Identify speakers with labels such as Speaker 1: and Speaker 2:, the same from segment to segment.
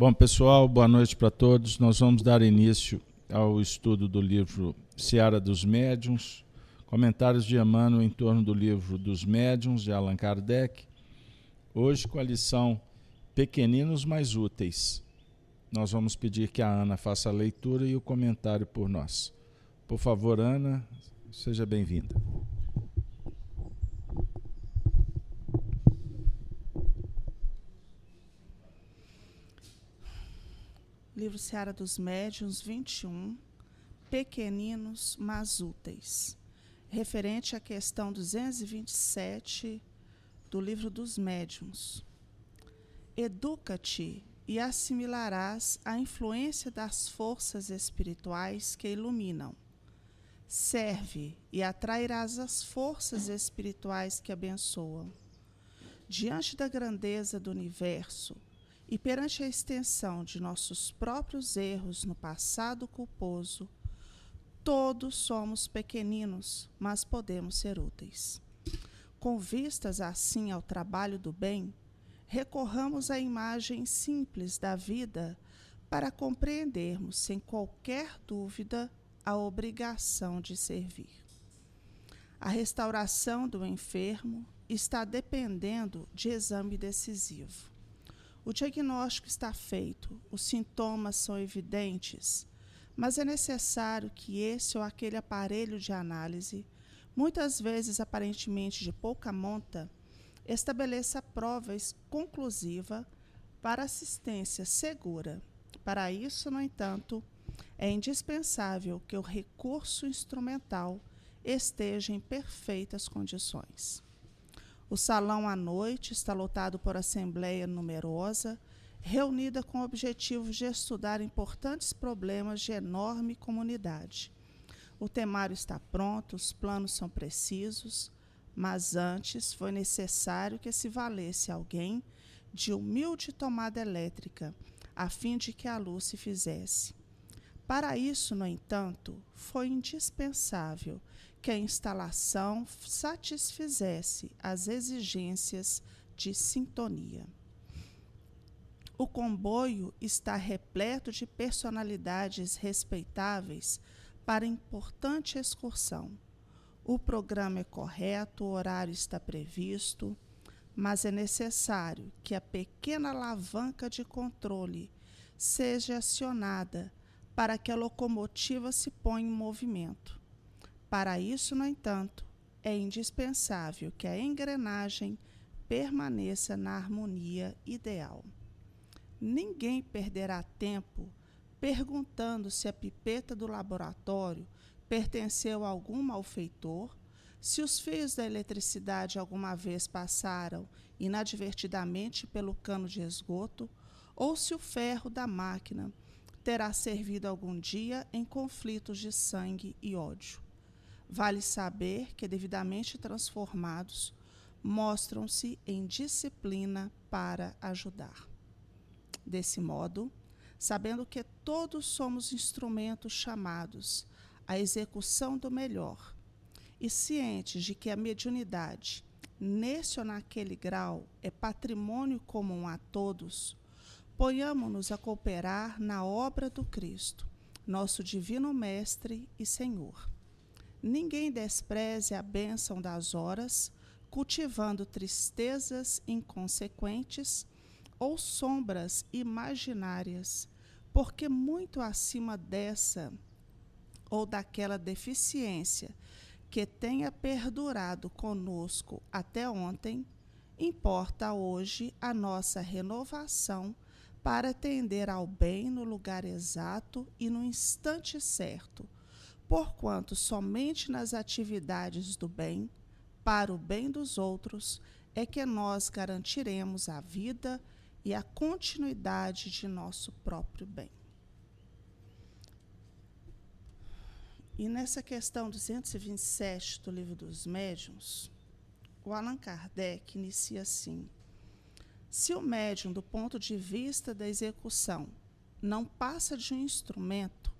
Speaker 1: Bom, pessoal, boa noite para todos. Nós vamos dar início ao estudo do livro Seara dos Médiuns, comentários de Emmanuel em torno do livro dos Médiuns, de Allan Kardec, hoje com a lição Pequeninos mais Úteis. Nós vamos pedir que a Ana faça a leitura e o comentário por nós. Por favor, Ana, seja bem-vinda.
Speaker 2: Livro Seara dos Médiuns, 21, Pequeninos, mas Úteis. Referente à questão 227 do Livro dos Médiuns. Educa-te e assimilarás a influência das forças espirituais que iluminam. Serve e atrairás as forças espirituais que abençoam. Diante da grandeza do universo, e perante a extensão de nossos próprios erros no passado culposo, todos somos pequeninos, mas podemos ser úteis. Com vistas assim ao trabalho do bem, recorramos à imagem simples da vida para compreendermos sem qualquer dúvida a obrigação de servir. A restauração do enfermo está dependendo de exame decisivo. O diagnóstico está feito, os sintomas são evidentes, mas é necessário que esse ou aquele aparelho de análise, muitas vezes aparentemente de pouca monta, estabeleça a prova conclusiva para assistência segura. Para isso, no entanto, é indispensável que o recurso instrumental esteja em perfeitas condições. O salão à noite está lotado por assembleia numerosa, reunida com o objetivo de estudar importantes problemas de enorme comunidade. O temário está pronto, os planos são precisos, mas antes foi necessário que se valesse alguém de humilde tomada elétrica, a fim de que a luz se fizesse. Para isso, no entanto, foi indispensável que a instalação satisfizesse as exigências de sintonia. O comboio está repleto de personalidades respeitáveis para importante excursão. O programa é correto, o horário está previsto, mas é necessário que a pequena alavanca de controle seja acionada para que a locomotiva se ponha em movimento. Para isso, no entanto, é indispensável que a engrenagem permaneça na harmonia ideal. Ninguém perderá tempo perguntando se a pipeta do laboratório pertenceu a algum malfeitor, se os fios da eletricidade alguma vez passaram inadvertidamente pelo cano de esgoto, ou se o ferro da máquina terá servido algum dia em conflitos de sangue e ódio. Vale saber que, devidamente transformados, mostram-se em disciplina para ajudar. Desse modo, sabendo que todos somos instrumentos chamados à execução do melhor, e cientes de que a mediunidade, nesse ou naquele grau, é patrimônio comum a todos, ponhamo-nos a cooperar na obra do Cristo, nosso divino Mestre e Senhor. Ninguém despreze a bênção das horas, cultivando tristezas inconsequentes ou sombras imaginárias, porque muito acima dessa ou daquela deficiência que tenha perdurado conosco até ontem, importa hoje a nossa renovação para atender ao bem no lugar exato e no instante certo, porquanto somente nas atividades do bem, para o bem dos outros, é que nós garantiremos a vida e a continuidade de nosso próprio bem. E nessa questão 227 do Livro dos Médiuns, o Allan Kardec inicia assim: se o médium, do ponto de vista da execução, não passa de um instrumento,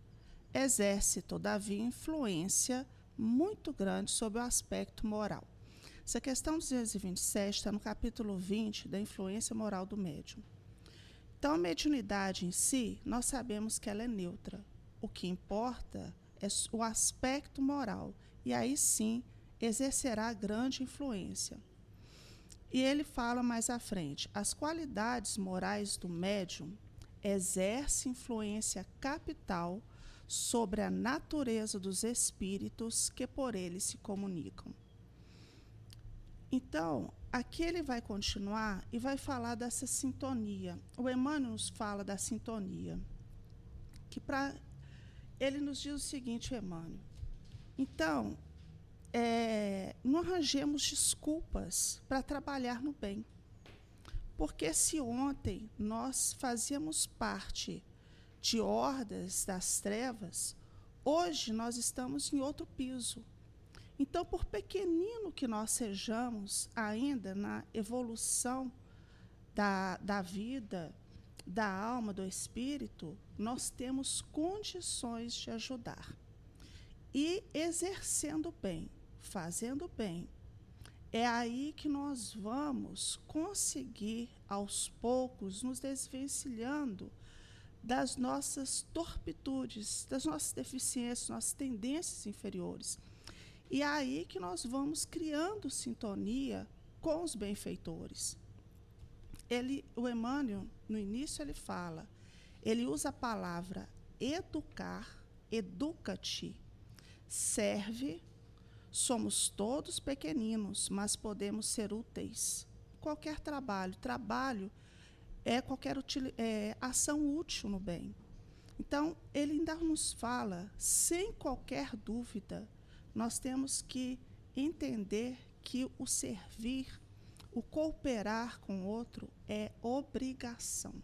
Speaker 2: exerce, todavia, influência muito grande sobre o aspecto moral. Essa questão 227 está no capítulo 20 da influência moral do médium. Então, a mediunidade em si, nós sabemos que ela é neutra. O que importa é o aspecto moral. E aí sim, exercerá grande influência. E ele fala mais à frente: as qualidades morais do médium exercem influência capital sobre a natureza dos espíritos que por ele se comunicam. Então, aqui ele vai continuar e vai falar dessa sintonia. O Emmanuel nos fala da sintonia. Ele nos diz o seguinte, Emmanuel. Então, não arranjemos desculpas para trabalhar no bem. Porque se ontem nós fazíamos parte de hordas das trevas, hoje nós estamos em outro piso. Então, por pequenino que nós sejamos ainda na evolução da vida, da alma, do espírito, nós temos condições de ajudar. E exercendo bem, fazendo bem, é aí que nós vamos conseguir, aos poucos, nos desvencilhando das nossas torpitudes, das nossas deficiências, nossas tendências inferiores. E é aí que nós vamos criando sintonia com os benfeitores. O Emmanuel, no início, ele fala, ele usa a palavra educar, educa-te, serve, somos todos pequeninos, mas podemos ser úteis. Qualquer trabalho é qualquer ação útil no bem. Então, ele ainda nos fala, sem qualquer dúvida, nós temos que entender que o servir, o cooperar com o outro é obrigação.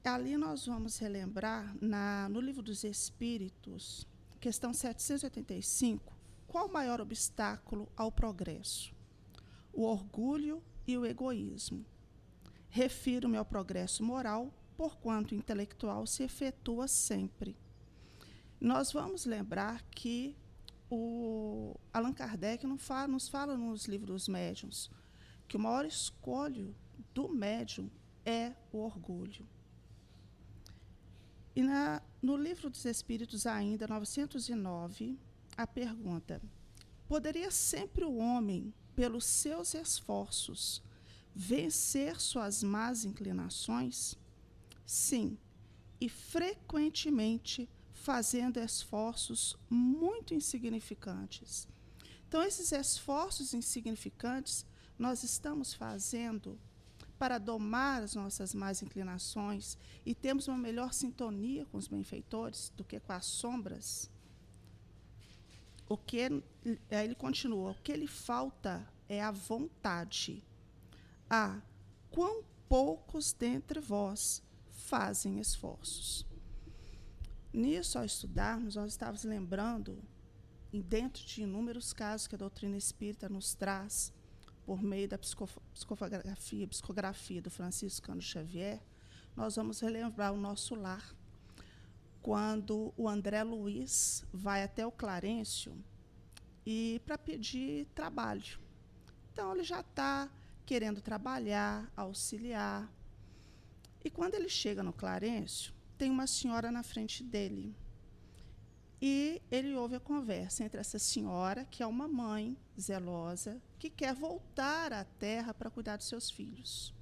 Speaker 2: Ali nós vamos relembrar, no Livro dos Espíritos, questão 785, qual o maior obstáculo ao progresso? O orgulho e o egoísmo. Refiro-me ao progresso moral, porquanto o intelectual se efetua sempre. Nós vamos lembrar que o Allan Kardec nos fala nos livros dos médiuns que o maior escolho do médium é o orgulho. E no Livro dos Espíritos, ainda, 909, a pergunta: poderia sempre o homem, pelos seus esforços, vencer suas más inclinações? Sim, e frequentemente fazendo esforços muito insignificantes. Então, esses esforços insignificantes nós estamos fazendo para domar as nossas más inclinações e termos uma melhor sintonia com os benfeitores do que com as sombras. Aí ele continua, o que lhe falta é a vontade. Quão poucos dentre vós fazem esforços. Nisso, ao estudarmos, nós estávamos lembrando, dentro de inúmeros casos que a doutrina espírita nos traz, por meio da psicografia do Francisco Cândido Xavier, nós vamos relembrar o nosso lar, quando o André Luiz vai até o Clarencio para pedir trabalho. Então, ele já está querendo trabalhar, auxiliar. E quando ele chega no Clarencio, tem uma senhora na frente dele. E ele ouve a conversa entre essa senhora, que é uma mãe zelosa, que quer voltar à terra para cuidar dos seus filhos.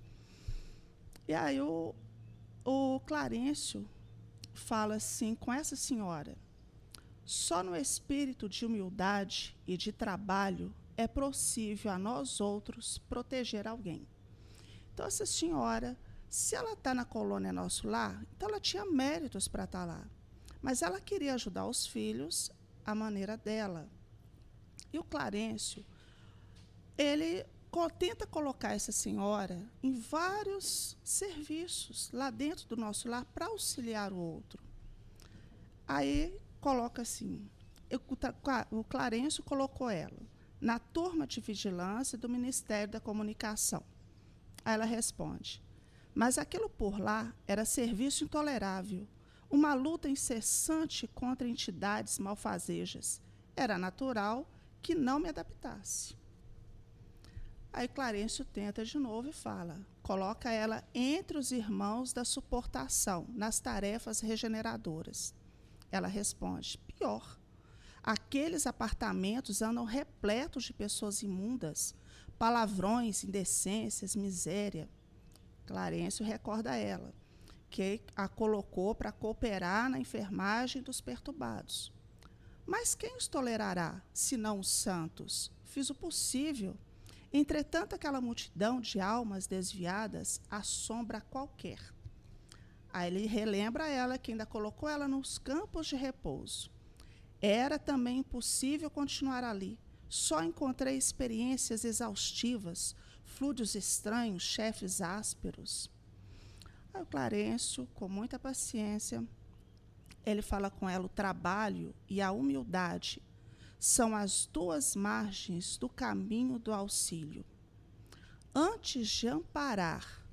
Speaker 2: E aí o Clarencio fala assim com essa senhora: só no espírito de humildade e de trabalho é possível a nós outros proteger alguém. Então, essa senhora, se ela está na colônia Nosso Lar, então ela tinha méritos para estar lá. Mas ela queria ajudar os filhos à maneira dela. E o Clarencio, ele tenta colocar essa senhora em vários serviços lá dentro do Nosso Lar para auxiliar o outro. Aí coloca assim, o Clarencio colocou ela na turma de vigilância do Ministério da Comunicação. Aí ela responde: mas aquilo por lá era serviço intolerável, uma luta incessante contra entidades malfazejas. Era natural que não me adaptasse. Aí Clarencio tenta de novo e fala, coloca ela entre os irmãos da suportação, nas tarefas regeneradoras. Ela responde, pior, aqueles apartamentos andam repletos de pessoas imundas, palavrões, indecências, miséria. Clarencio recorda a ela, que a colocou para cooperar na enfermagem dos perturbados. Mas quem os tolerará, senão os santos? Fiz o possível. Entretanto, aquela multidão de almas desviadas assombra qualquer. Aí ele relembra a ela que ainda colocou ela nos campos de repouso. Era também impossível continuar ali. Só encontrei experiências exaustivas, fluidos estranhos, chefes ásperos. Aí o Clarencio, com muita paciência, ele fala com ela: o trabalho e a humildade são as duas margens do caminho do auxílio. Antes de amparar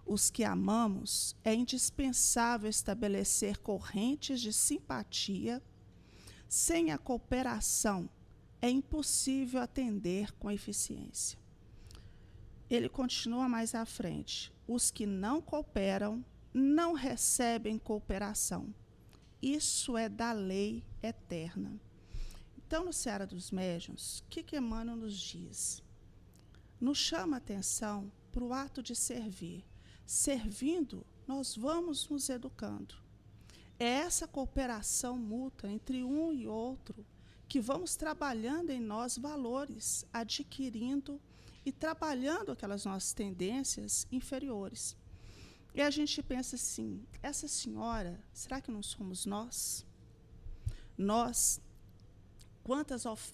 Speaker 2: os que amamos, é indispensável estabelecer correntes de simpatia. Sem a cooperação, é impossível atender com eficiência. Ele continua mais à frente. Os que não cooperam não recebem cooperação. Isso é da lei eterna. Então, no Seara dos Médiuns, o que Emmanuel nos diz? Nos chama a atenção para o ato de servir. Servindo, nós vamos nos educando. É essa cooperação mútua entre um e outro que vamos trabalhando em nós valores, adquirindo e trabalhando aquelas nossas tendências inferiores. E a gente pensa assim, essa senhora, será que não somos nós? Nós,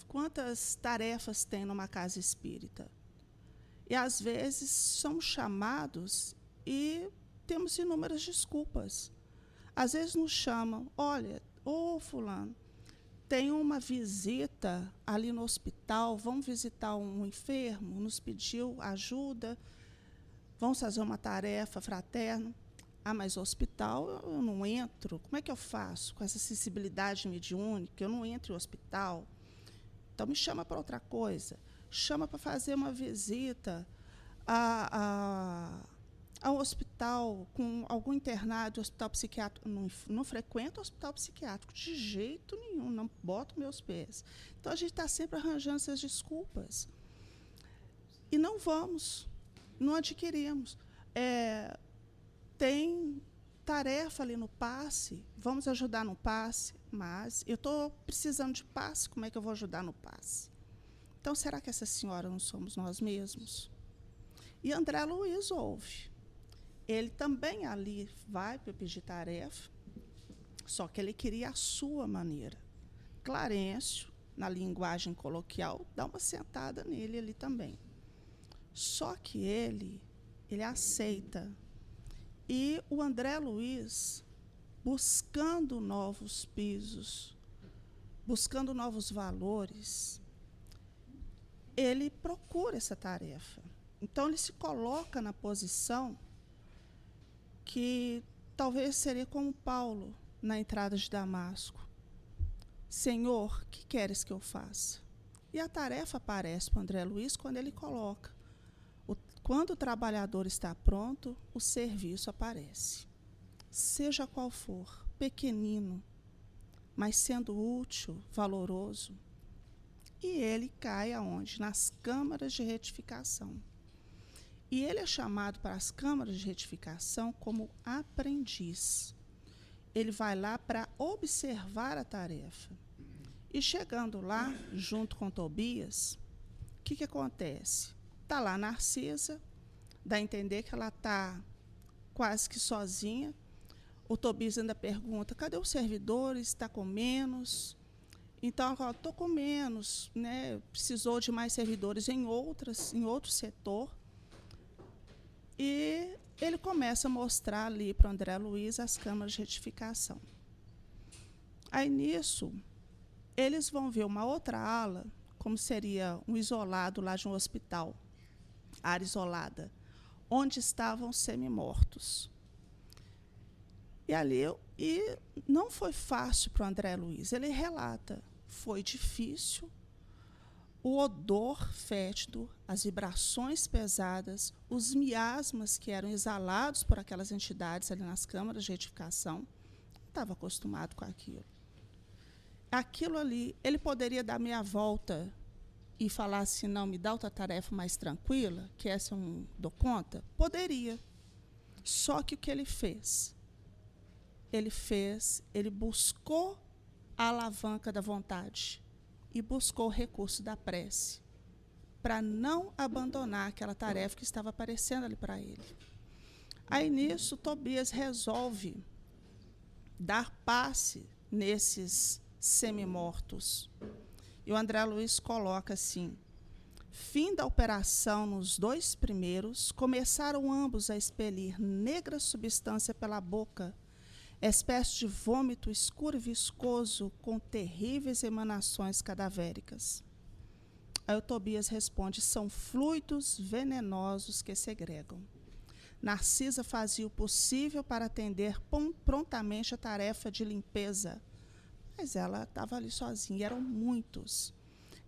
Speaker 2: quantas tarefas tem numa casa espírita? E às vezes somos chamados e temos inúmeras desculpas. Às vezes nos chamam, olha, ô fulano, tem uma visita ali no hospital, vamos visitar um enfermo, nos pediu ajuda, vamos fazer uma tarefa fraterna. Ah, mas o hospital eu não entro, como é que eu faço com essa sensibilidade mediúnica? Eu não entro em hospital. Então me chama para outra coisa, chama para fazer uma visita a um hospital com algum internado, hospital psiquiátrico. Não frequento hospital psiquiátrico de jeito nenhum, não boto meus pés. Então a gente está sempre arranjando essas desculpas. E não vamos, não adquirimos. Tem tarefa ali no passe, vamos ajudar no passe, mas eu estou precisando de passe, como é que eu vou ajudar no passe? Então, será que essa senhora não somos nós mesmos? E André Luiz ouve. Ele também ali vai para pedir tarefa, só que ele queria a sua maneira. Clarencio, na linguagem coloquial, dá uma sentada nele ali também. Só que ele aceita. E o André Luiz, buscando novos pisos, buscando novos valores, ele procura essa tarefa. Então, ele se coloca na posição que talvez seria como Paulo na entrada de Damasco. Senhor, que queres que eu faça? E a tarefa aparece para o André Luiz quando ele coloca. Quando o trabalhador está pronto, o serviço aparece. Seja qual for, pequenino, mas sendo útil, valoroso. E ele cai aonde? Nas câmaras de retificação. E ele é chamado para as câmaras de retificação como aprendiz. Ele vai lá para observar a tarefa. E chegando lá, junto com Tobias, o que acontece? Está lá Narcisa, dá a entender que ela está quase que sozinha. O Tobias ainda pergunta, cadê os servidores? Está com menos? Então, ela fala, estou com menos, né? Precisou de mais servidores em outro setor. E ele começa a mostrar ali para o André Luiz as câmaras de retificação. Aí, nisso, eles vão ver uma outra ala, como seria um isolado lá de um hospital, área isolada, onde estavam semi-mortos. E não foi fácil para o André Luiz. Ele relata, foi difícil, o odor fétido, as vibrações pesadas, os miasmas que eram exalados por aquelas entidades ali nas câmaras de retificação. Não estava acostumado com aquilo. Aquilo ali, ele poderia dar meia volta e falar assim, não, me dá outra tarefa mais tranquila, que essa eu não dou conta? Poderia. Só que o que ele fez? Ele buscou a alavanca da vontade e buscou o recurso da prece para não abandonar aquela tarefa que estava aparecendo ali para ele. Aí, nisso, Tobias resolve dar passe nesses semimortos. E o André Luiz coloca assim: fim da operação nos 2 primeiros, começaram ambos a expelir negra substância pela boca, espécie de vômito escuro e viscoso com terríveis emanações cadavéricas. Aí o Tobias responde: são fluidos venenosos que segregam. Narcisa fazia o possível para atender prontamente a tarefa de limpeza, mas ela estava ali sozinha, e eram muitos.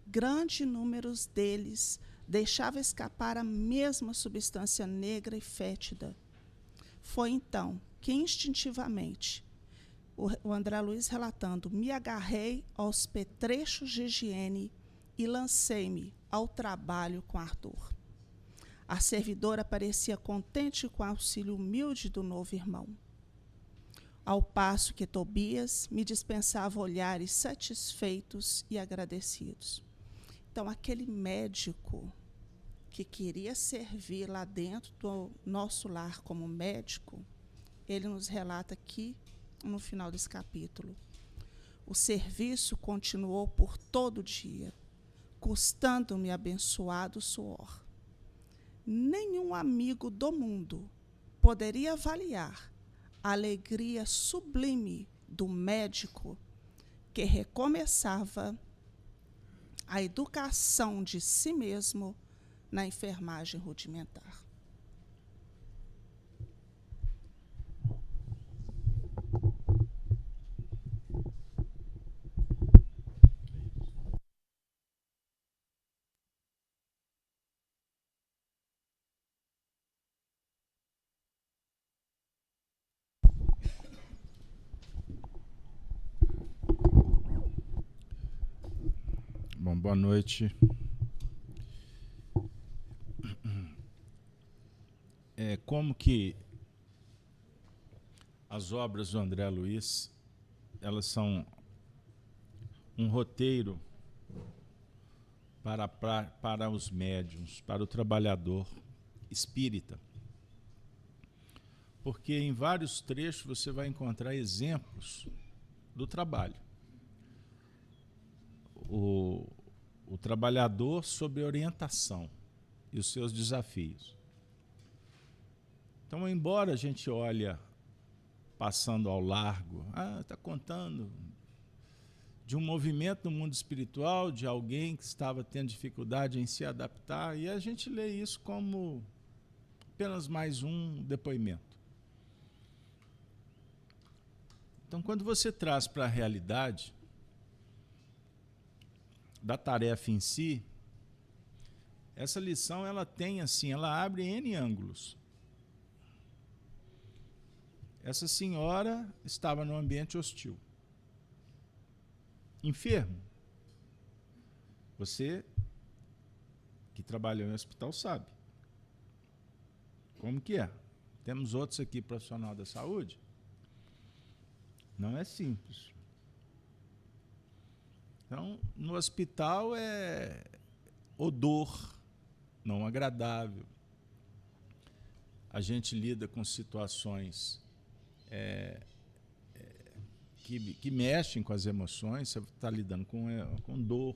Speaker 2: Grande número deles deixava escapar a mesma substância negra e fétida. Foi então que, instintivamente, o André Luiz relatando, me agarrei aos petrechos de higiene e lancei-me ao trabalho com Arthur. A servidora parecia contente com o auxílio humilde do novo irmão, ao passo que Tobias me dispensava olhares satisfeitos e agradecidos. Então, aquele médico que queria servir lá dentro do nosso lar como médico, ele nos relata aqui no final desse capítulo: o serviço continuou por todo o dia, custando-me abençoado suor. Nenhum amigo do mundo poderia avaliar a alegria sublime do médico que recomeçava a educação de si mesmo na enfermagem rudimentar.
Speaker 1: Bom, boa noite. Como que as obras do André Luiz, elas são um roteiro para os médiuns, para o trabalhador espírita. Porque em vários trechos você vai encontrar exemplos do trabalho. O trabalhador sob orientação e os seus desafios. Então, embora a gente olhe passando ao largo, está contando de um movimento no mundo espiritual, de alguém que estava tendo dificuldade em se adaptar, e a gente lê isso como apenas mais um depoimento. Então, quando você traz para a realidade da tarefa em si, essa lição ela tem assim, ela abre N ângulos. Essa senhora estava num ambiente hostil, enfermo. Você que trabalhou em hospital sabe como que é. Temos outros aqui profissional da saúde. Não é simples. Então, no hospital é odor não agradável. A gente lida com situações que mexem com as emoções. Você está lidando com dor,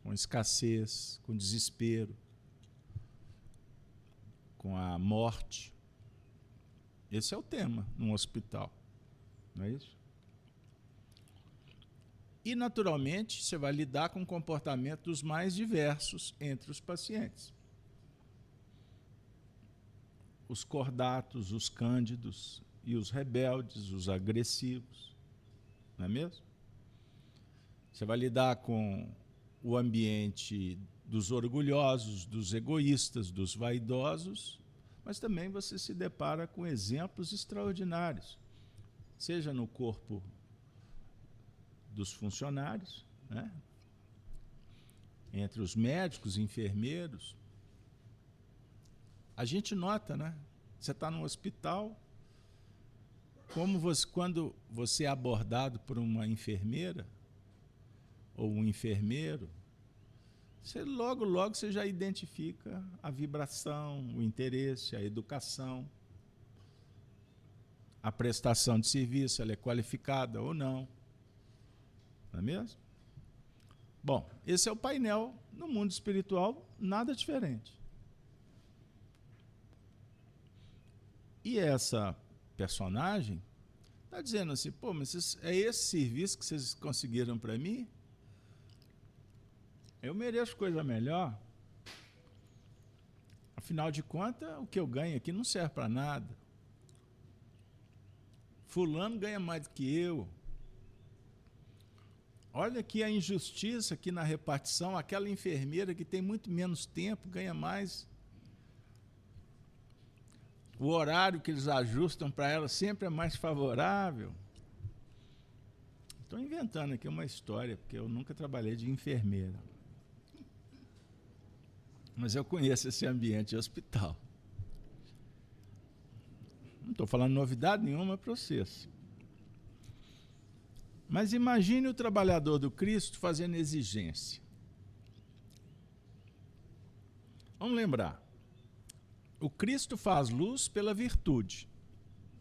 Speaker 1: com escassez, com desespero, com a morte. Esse é o tema num hospital, não é isso? E, naturalmente, você vai lidar com o comportamento dos mais diversos entre os pacientes. Os cordatos, os cândidos e os rebeldes, os agressivos, não é mesmo? Você vai lidar com o ambiente dos orgulhosos, dos egoístas, dos vaidosos, mas também você se depara com exemplos extraordinários, seja no corpo dos funcionários, né? Entre os médicos, enfermeiros. A gente nota, né? Você está no hospital, como você, quando você é abordado por uma enfermeira ou um enfermeiro, você logo você já identifica a vibração, o interesse, a educação, a prestação de serviço, ela é qualificada ou não. Não é mesmo? Bom, esse é o painel. No mundo espiritual, nada diferente. E essa personagem está dizendo assim, pô, mas é esse serviço que vocês conseguiram para mim? Eu mereço coisa melhor. Afinal de contas, o que eu ganho aqui não serve para nada. Fulano ganha mais do que eu. Olha aqui a injustiça aqui na repartição, aquela enfermeira que tem muito menos tempo ganha mais. O horário que eles ajustam para ela sempre é mais favorável. Estou inventando aqui uma história, porque eu nunca trabalhei de enfermeira. Mas eu conheço esse ambiente de hospital. Não estou falando novidade nenhuma para vocês. Mas imagine o trabalhador do Cristo fazendo exigência. Vamos lembrar. O Cristo faz luz pela virtude.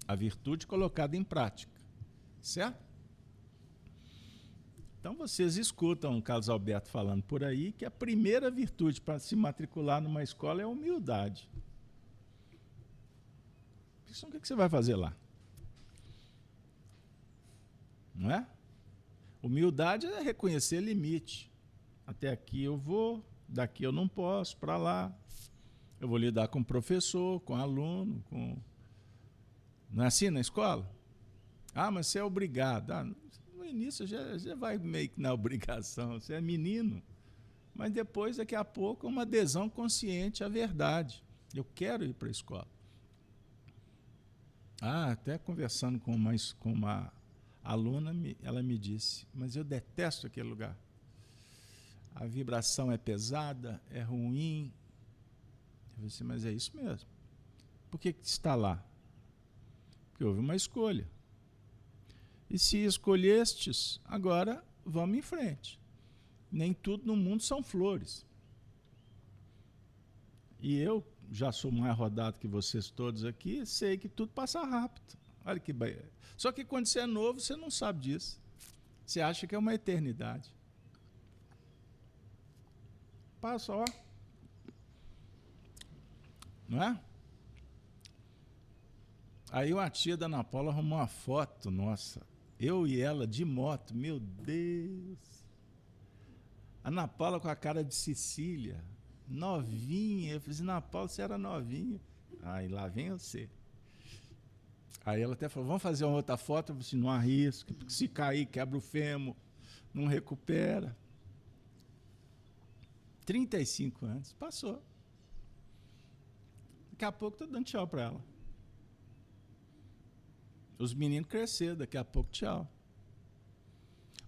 Speaker 1: A virtude colocada em prática. Certo? Então vocês escutam o Carlos Alberto falando por aí que a primeira virtude para se matricular numa escola é a humildade. Então o que você vai fazer lá? Não é? Humildade é reconhecer limite. Até aqui eu vou, daqui eu não posso, para lá. Eu vou lidar com o professor, com o aluno, com... Não é assim na escola? Ah, mas você é obrigado. Ah, no início já vai meio que na obrigação, você é menino. Mas depois, daqui a pouco, é uma adesão consciente à verdade. Eu quero ir para a escola. Ah, até conversando com uma aluna, ela me disse, mas eu detesto aquele lugar. A vibração é pesada, é ruim. Eu disse, mas é isso mesmo. Por que está lá? Porque houve uma escolha. E se escolhestes, agora vamos em frente. Nem tudo no mundo são flores. E eu já sou mais rodado que vocês todos aqui, sei que tudo passa rápido. Olha que bem. Só que quando você é novo, você não sabe disso. Você acha que é uma eternidade. Passa, ó. Não é? Aí uma tia da Ana Paula arrumou uma foto, nossa, eu e ela de moto, meu Deus. Ana Paula com a cara de Cecília, novinha. Eu falei assim, Ana Paula, você era novinha. Aí lá vem você. Aí ela até falou, vamos fazer uma outra foto? Eu falei assim, não arrisca, porque se cair, quebra o fêmur, não recupera. 35 anos, passou. Daqui a pouco estou dando tchau para ela. Os meninos cresceram, daqui a pouco tchau.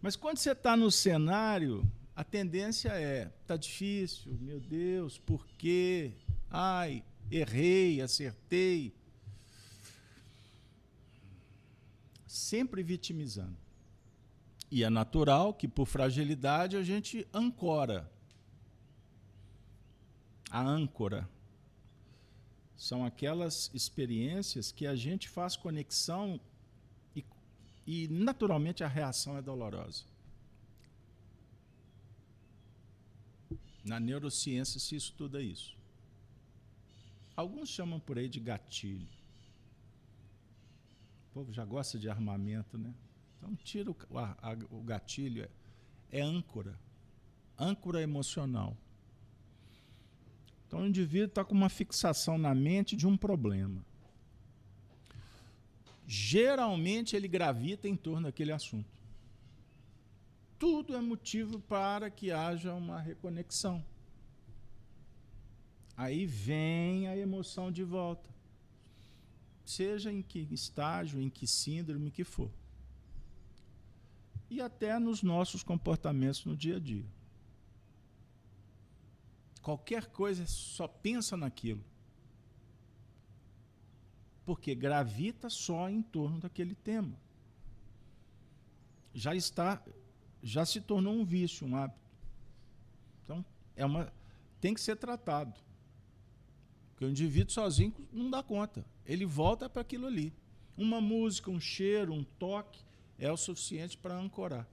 Speaker 1: Mas quando você está no cenário, a tendência é, está difícil, meu Deus, por quê? Ai, errei, acertei. Sempre vitimizando. E é natural que, por fragilidade, a gente ancora. A âncora são aquelas experiências que a gente faz conexão e naturalmente, a reação é dolorosa. Na neurociência se estuda isso. Alguns chamam por aí de gatilho. O povo já gosta de armamento, né? Então, tira o gatilho. É âncora. Âncora emocional. Então, o indivíduo está com uma fixação na mente de um problema. Geralmente, ele gravita em torno daquele assunto. tudo é motivo para que haja uma reconexão. Aí vem a emoção de volta. Seja em que estágio, em que síndrome que for. E até nos nossos comportamentos no dia a dia. Qualquer coisa, só pensa naquilo. Porque gravita só em torno daquele tema. Já se tornou um vício, um hábito. Então, tem que ser tratado. Porque o indivíduo sozinho não dá conta. Ele volta para aquilo ali. Uma música, um cheiro, um toque é o suficiente para ancorar.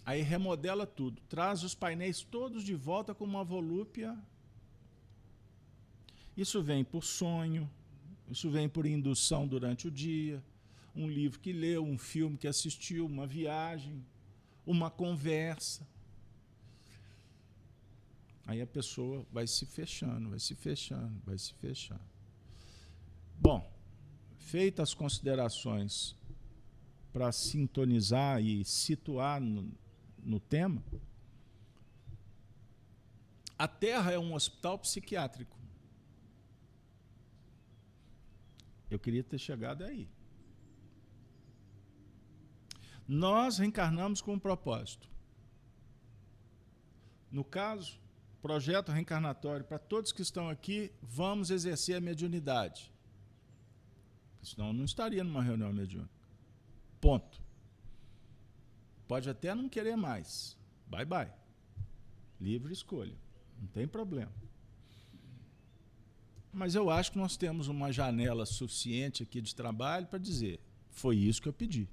Speaker 1: Aí remodela tudo. Traz os painéis todos de volta com uma volúpia. Isso vem por sonho, isso vem por indução durante o dia, um livro que leu, um filme que assistiu, uma viagem, uma conversa. Aí a pessoa vai se fechando, vai se fechando, vai se fechando. Bom, feitas as considerações para sintonizar e situar no tema, a Terra é um hospital psiquiátrico. Eu queria ter chegado aí. Nós reencarnamos com um propósito. No caso, projeto reencarnatório para todos que estão aqui, vamos exercer a mediunidade. Senão eu não estaria numa reunião mediúnica. Ponto. Pode até não querer mais. Bye, bye. Livre escolha. Não tem problema. Mas eu acho que nós temos uma janela suficiente aqui de trabalho para dizer, foi isso que eu pedi.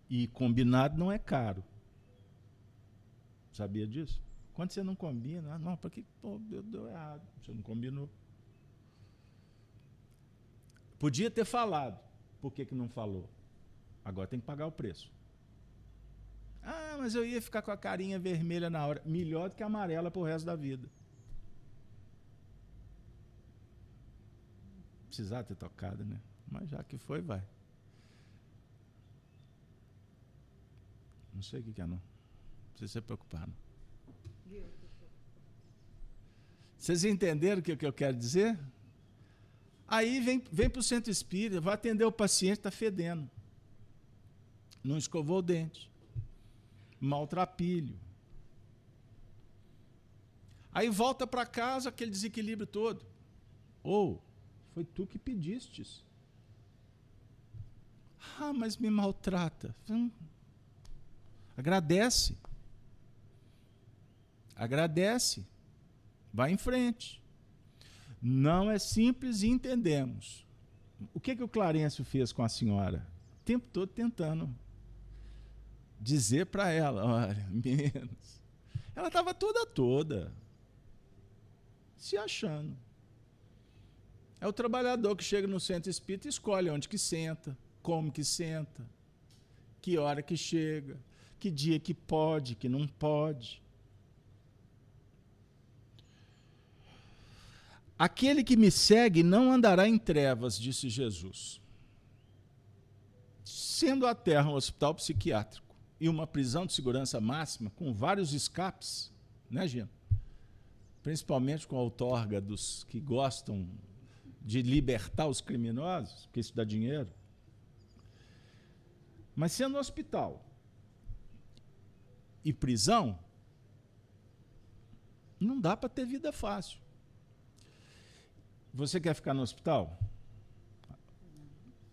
Speaker 1: E combinado não é caro. Sabia disso? Quando você não combina, não, para que deu errado, você não combinou. Podia ter falado, por que não falou? Agora tem que pagar o preço. Ah, mas eu ia ficar com a carinha vermelha na hora. Melhor do que amarela pro resto da vida. Precisava ter tocado, né? Mas já que foi, vai. Não sei o que é, não. Não precisa se preocupar, não. Vocês entenderam o que eu quero dizer? Aí vem para o centro espírita, vai atender o paciente, está fedendo. Não escovou o dente. Maltrapilho. Aí volta para casa, aquele desequilíbrio todo. Foi tu que pedistes. Ah, mas me maltrata. Agradece. Agradece. Vai em frente. Não é simples e entendemos. O que o Clarencio fez com a senhora? O tempo todo tentando dizer para ela, olha, menos. Ela estava toda se achando. É o trabalhador que chega no centro espírita e escolhe onde que senta, como que senta, que hora que chega, que dia que pode, que não pode. Aquele que me segue não andará em trevas, disse Jesus. Sendo a Terra um hospital psiquiátrico e uma prisão de segurança máxima, com vários escapes, né, Gina? Principalmente com a outorga dos que gostam de libertar os criminosos, porque isso dá dinheiro. Mas sendo hospital e prisão, não dá para ter vida fácil. Você quer ficar no hospital?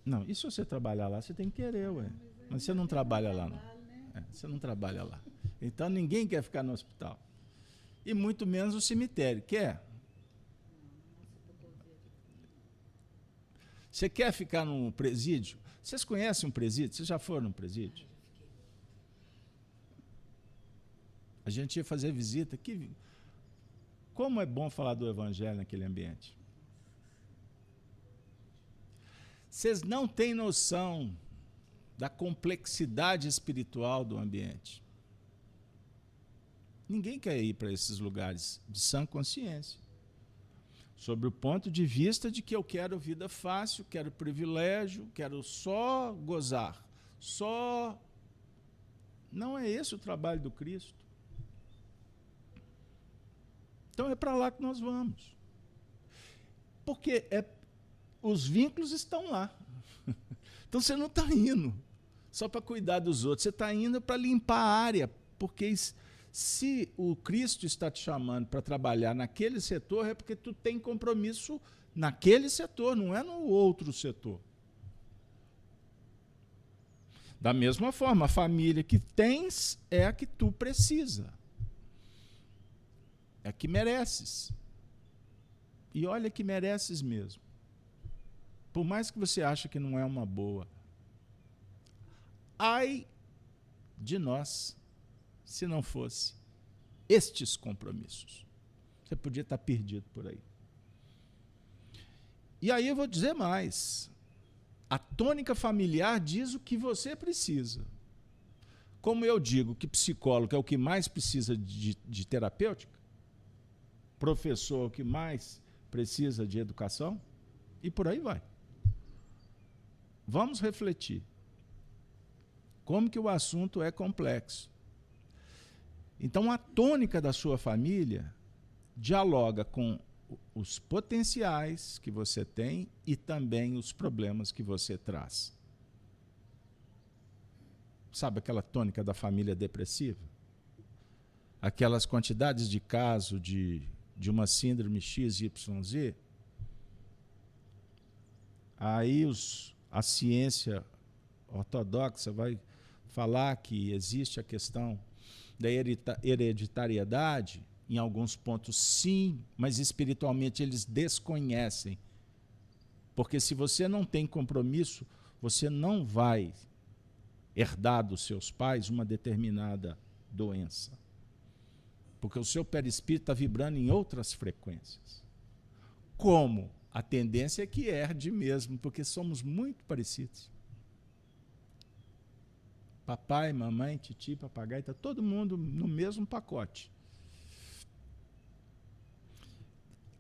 Speaker 1: Não, e se você trabalhar lá, você tem que querer, ué. Mas você não trabalha lá, não. Você não trabalha lá. Então ninguém quer ficar no hospital. E muito menos o cemitério. Quer? Você quer ficar num presídio? Vocês conhecem um presídio? Vocês já foram num presídio? A gente ia fazer visita. Como é bom falar do evangelho naquele ambiente. Vocês não têm noção da complexidade espiritual do ambiente. Ninguém quer ir para esses lugares de sã consciência. Sobre o ponto de vista de que eu quero vida fácil, quero privilégio, quero só gozar, só. Não é esse o trabalho do Cristo. Então é para lá que nós vamos. Porque os vínculos estão lá. Então você não está indo só para cuidar dos outros, você está indo para limpar a área. Porque se o Cristo está te chamando para trabalhar naquele setor, é porque tu tem compromisso naquele setor, não é no outro setor. Da mesma forma, a família que tens é a que tu precisa. É a que mereces. E olha que mereces mesmo. Por mais que você ache que não é uma boa. Ai de nós, se não fosse estes compromissos. Você podia estar perdido por aí. E aí eu vou dizer mais. A tônica familiar diz o que você precisa. Como eu digo que psicólogo é o que mais precisa de terapêutica, professor é o que mais precisa de educação, e por aí vai. Vamos refletir. Como que o assunto é complexo. Então, a tônica da sua família dialoga com os potenciais que você tem e também os problemas que você traz. Sabe aquela tônica da família depressiva? Aquelas quantidades de casos de uma síndrome XYZ? Aí a ciência ortodoxa vai falar que existe a questão da hereditariedade. Em alguns pontos, sim, mas espiritualmente eles desconhecem. Porque se você não tem compromisso, você não vai herdar dos seus pais uma determinada doença. Porque o seu perispírito está vibrando em outras frequências. Como? A tendência é que herde mesmo, porque somos muito parecidos. Papai, mamãe, titi, papagaio, está todo mundo no mesmo pacote.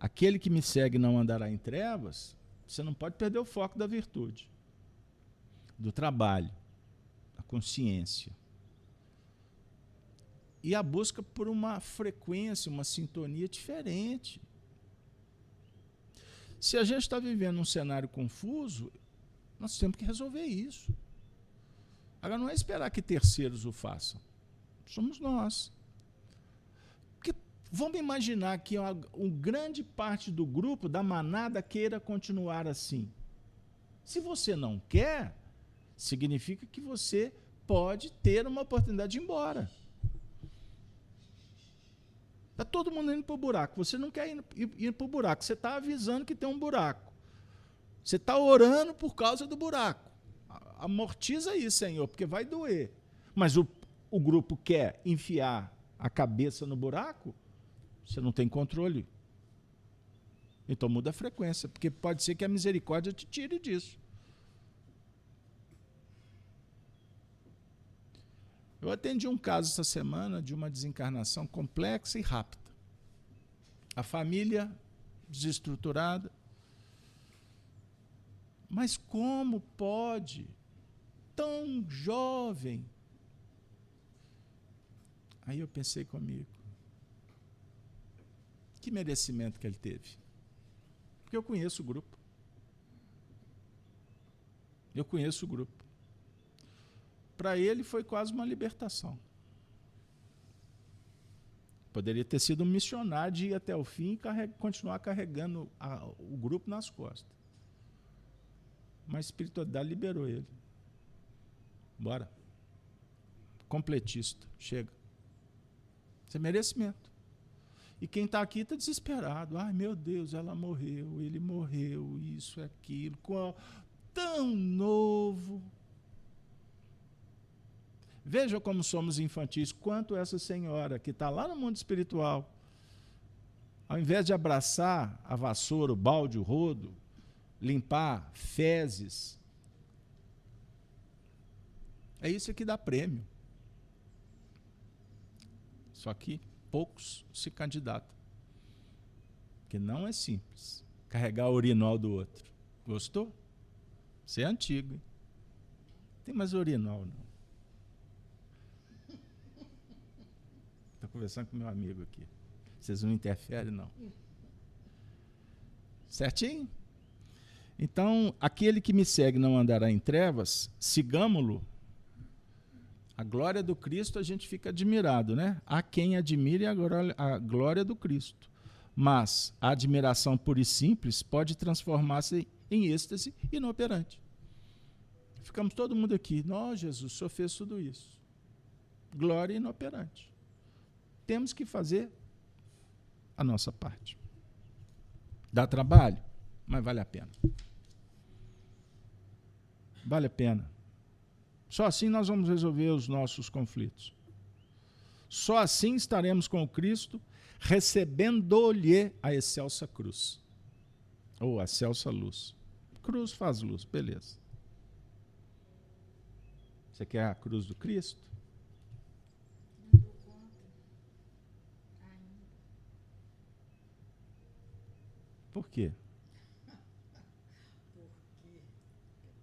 Speaker 1: Aquele que me segue não andará em trevas, você não pode perder o foco da virtude, do trabalho, da consciência. E a busca por uma frequência, uma sintonia diferente. Se a gente está vivendo um cenário confuso, nós temos que resolver isso. Agora, não é esperar que terceiros o façam. Somos nós. Vamos imaginar que uma grande parte do grupo, da manada, queira continuar assim. Se você não quer, significa que você pode ter uma oportunidade de ir embora. Está todo mundo indo para o buraco. Você não quer ir para o buraco. Você está avisando que tem um buraco. Você está orando por causa do buraco. Amortiza isso, Senhor, porque vai doer. Mas o grupo quer enfiar a cabeça no buraco, você não tem controle. Então muda a frequência, porque pode ser que a misericórdia te tire disso. Eu atendi um caso essa semana de uma desencarnação complexa e rápida. A família desestruturada. Mas como pode, tão jovem? Aí eu pensei comigo, que merecimento que ele teve? Porque eu conheço o grupo. Eu conheço o grupo. Para ele foi quase uma libertação. Poderia ter sido um missionário de ir até o fim e continuar carregando o grupo nas costas. Mas a espiritualidade liberou ele. Bora. Completista. Chega. Isso é merecimento. E quem está aqui está desesperado. Ai, meu Deus, ela morreu, ele morreu, isso, aquilo. Tão novo. Veja como somos infantis. Quanto essa senhora que está lá no mundo espiritual, ao invés de abraçar a vassoura, o balde, o rodo, limpar fezes, é isso que dá prêmio. Só que poucos se candidatam. Porque não é simples carregar o urinol do outro. Gostou? Você é antigo, hein? Tem mais urinol, não. Estou conversando com meu amigo aqui. Vocês não interferem, não. Certinho? Então, aquele que me segue não andará em trevas, sigamo-lo. A glória do Cristo a gente fica admirado, né? Há quem admire a glória do Cristo. Mas a admiração pura e simples pode transformar-se em êxtase inoperante. Ficamos todo mundo aqui. Não, Jesus, o Senhor fez tudo isso. Glória inoperante. Temos que fazer a nossa parte. Dá trabalho, mas vale a pena. Vale a pena. Só assim nós vamos resolver os nossos conflitos. Só assim estaremos com o Cristo, recebendo-lhe a excelsa cruz. Ou a excelsa luz. Cruz faz luz, beleza. Você quer a cruz do Cristo?
Speaker 3: Não dou conta ainda.
Speaker 1: Por quê?
Speaker 3: Porque eu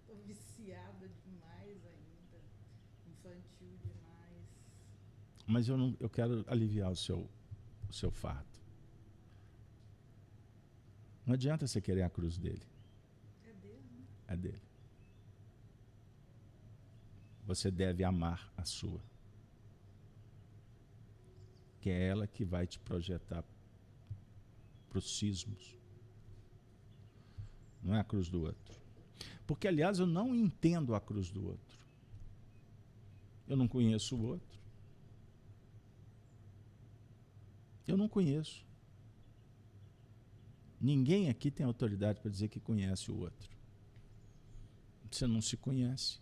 Speaker 3: estou viciada demais ainda. Infantil demais.
Speaker 1: Mas eu quero aliviar o seu fardo. Não adianta você querer a cruz dele.
Speaker 3: É dele, né?
Speaker 1: É dele. Você deve amar a sua. Que é ela que vai te projetar para os cismos. Não é a cruz do outro. Porque, aliás, eu não entendo a cruz do outro. Eu não conheço o outro. Eu não conheço. Ninguém aqui tem autoridade para dizer que conhece o outro. Você não se conhece.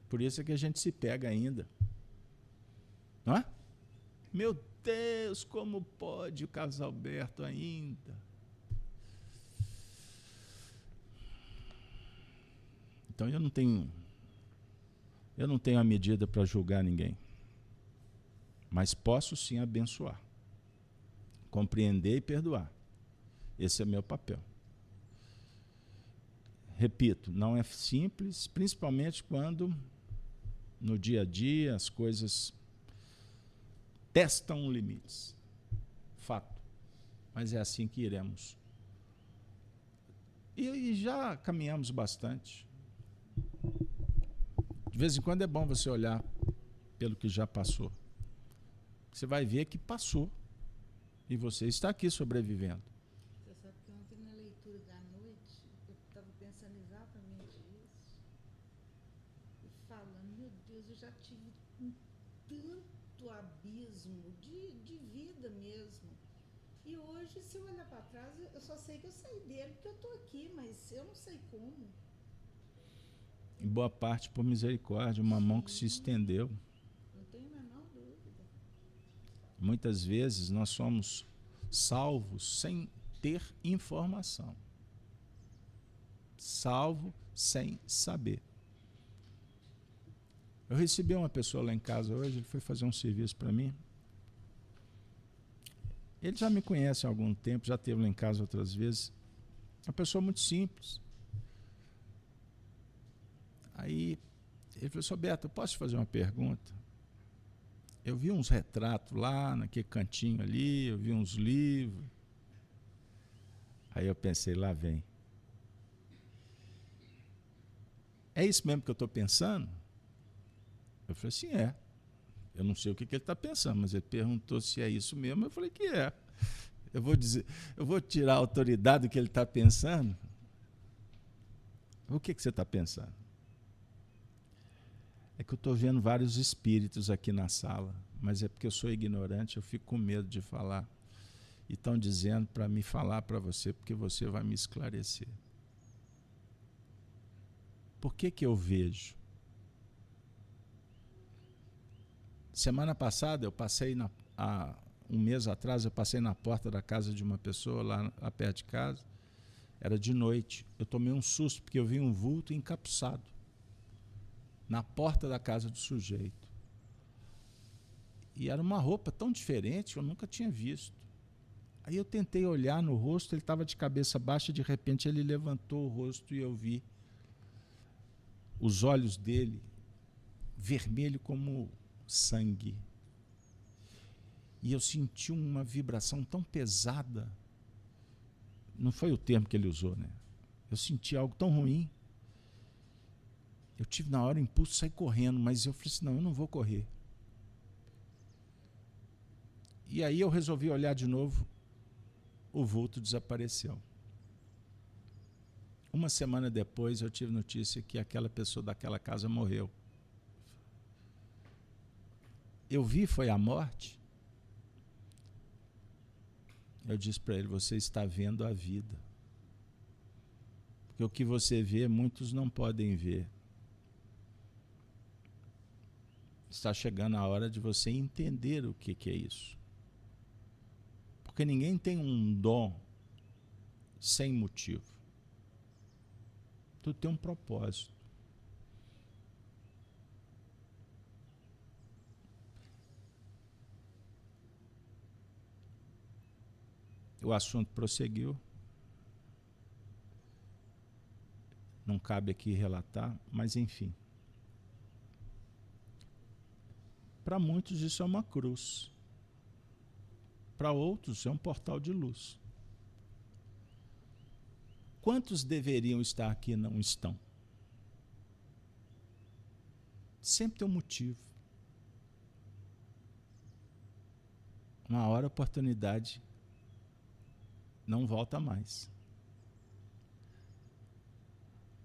Speaker 1: Por isso é que a gente se pega ainda. Não é? Meu Deus, como pode o Casalberto ainda? Então eu não tenho a medida para julgar ninguém. Mas posso sim abençoar. Compreender e perdoar. Esse é meu papel. Repito, não é simples, principalmente quando no dia a dia as coisas testam limites. Fato. Mas é assim que iremos. E já caminhamos bastante. De vez em quando é bom você olhar pelo que já passou. Você vai ver que passou. E você está aqui sobrevivendo.
Speaker 3: Você sabe que ontem na leitura da noite eu estava pensando exatamente isso. E falando, meu Deus, eu já tive um tanto abismo de vida mesmo. E hoje, se eu olhar para trás, eu só sei que eu saí dele porque eu estou aqui, mas eu não sei como.
Speaker 1: Em boa parte por misericórdia, uma mão que se estendeu.
Speaker 3: Não tenho a menor dúvida.
Speaker 1: Muitas vezes nós somos salvos sem ter informação. Salvo sem saber. Eu recebi uma pessoa lá em casa hoje, ele foi fazer um serviço para mim. Ele já me conhece há algum tempo, já esteve lá em casa outras vezes. Uma pessoa muito simples. Aí ele falou assim: Beto, eu posso te fazer uma pergunta? Eu vi uns retratos lá, naquele cantinho ali, eu vi uns livros. Aí eu pensei, lá vem. É isso mesmo que eu estou pensando? Eu falei assim, é. Eu não sei o que ele está pensando, mas ele perguntou se é isso mesmo, eu falei que é. Eu vou tirar a autoridade do que ele está pensando? O que você está pensando? É que eu estou vendo vários espíritos aqui na sala, mas é porque eu sou ignorante, eu fico com medo de falar. E estão dizendo para me falar para você, porque você vai me esclarecer. Por que eu vejo? Semana passada, eu passei há um mês atrás, eu passei na porta da casa de uma pessoa, lá perto de casa. Era de noite. Eu tomei um susto, porque eu vi um vulto encapuçado na porta da casa do sujeito. E era uma roupa tão diferente que eu nunca tinha visto. Aí eu tentei olhar no rosto, ele estava de cabeça baixa, de repente ele levantou o rosto e eu vi. os olhos dele vermelho como sangue. E eu senti uma vibração tão pesada. Não foi o termo que ele usou, né? Eu senti algo tão ruim. Eu tive na hora o impulso de sair correndo, mas eu falei assim, não, eu não vou correr. E aí eu resolvi olhar de novo, o vulto desapareceu. Uma semana depois eu tive notícia que aquela pessoa daquela casa morreu. Eu vi, foi a morte. Eu disse para ele, você está vendo a vida. Porque o que você vê, muitos não podem ver. Está chegando a hora de você entender o que é isso. Porque ninguém tem um dom sem motivo. Tudo tem um propósito. O assunto prosseguiu. Não cabe aqui relatar, mas enfim. Para muitos isso é uma cruz. Para outros é um portal de luz. Quantos deveriam estar aqui e não estão? Sempre tem um motivo. Uma hora a oportunidade não volta mais.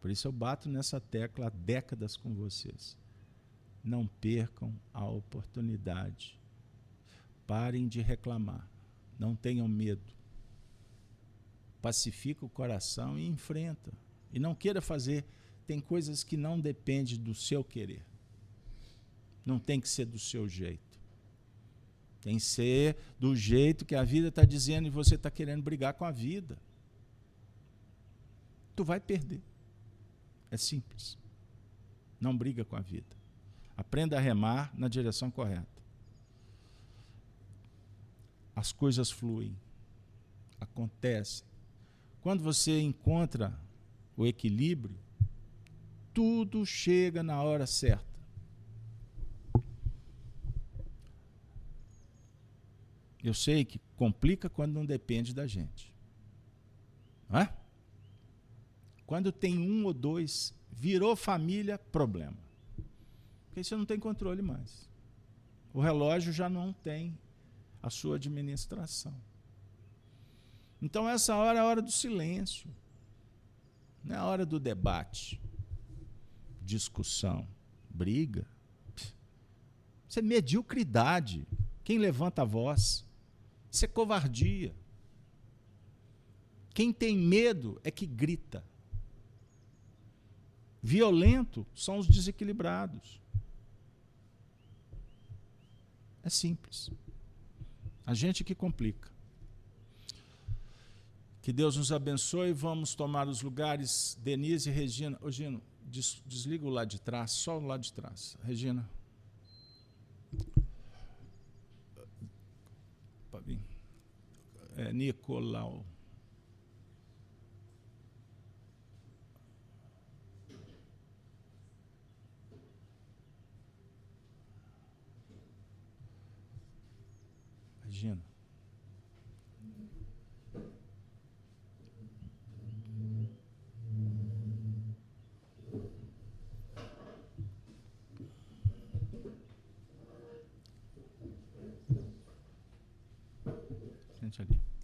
Speaker 1: Por isso eu bato nessa tecla há décadas com vocês. Não percam a oportunidade. Parem de reclamar. Não tenham medo. Pacifica o coração e enfrenta. E não queira fazer. Tem coisas que não dependem do seu querer. Não tem que ser do seu jeito. Tem que ser do jeito que a vida está dizendo e você está querendo brigar com a vida. Tu vai perder. É simples. Não briga com a vida. Aprenda a remar na direção correta. As coisas fluem, acontecem. Quando você encontra o equilíbrio, tudo chega na hora certa. Eu sei que complica quando não depende da gente. Não é? Quando tem um ou dois, virou família, problema. Porque você não tem controle mais. O relógio já não tem a sua administração. Então essa hora é a hora do silêncio. Não é a hora do debate, discussão, briga. Isso é mediocridade. Quem levanta a voz? Isso é covardia. Quem tem medo é que grita. Violento são os desequilibrados. É simples. A gente que complica. Que Deus nos abençoe. Vamos tomar os lugares. Denise e Regina. Ô, Gino, desliga o lado de trás, só o lado de trás. Regina. Nicolau. Regina. Sente ali.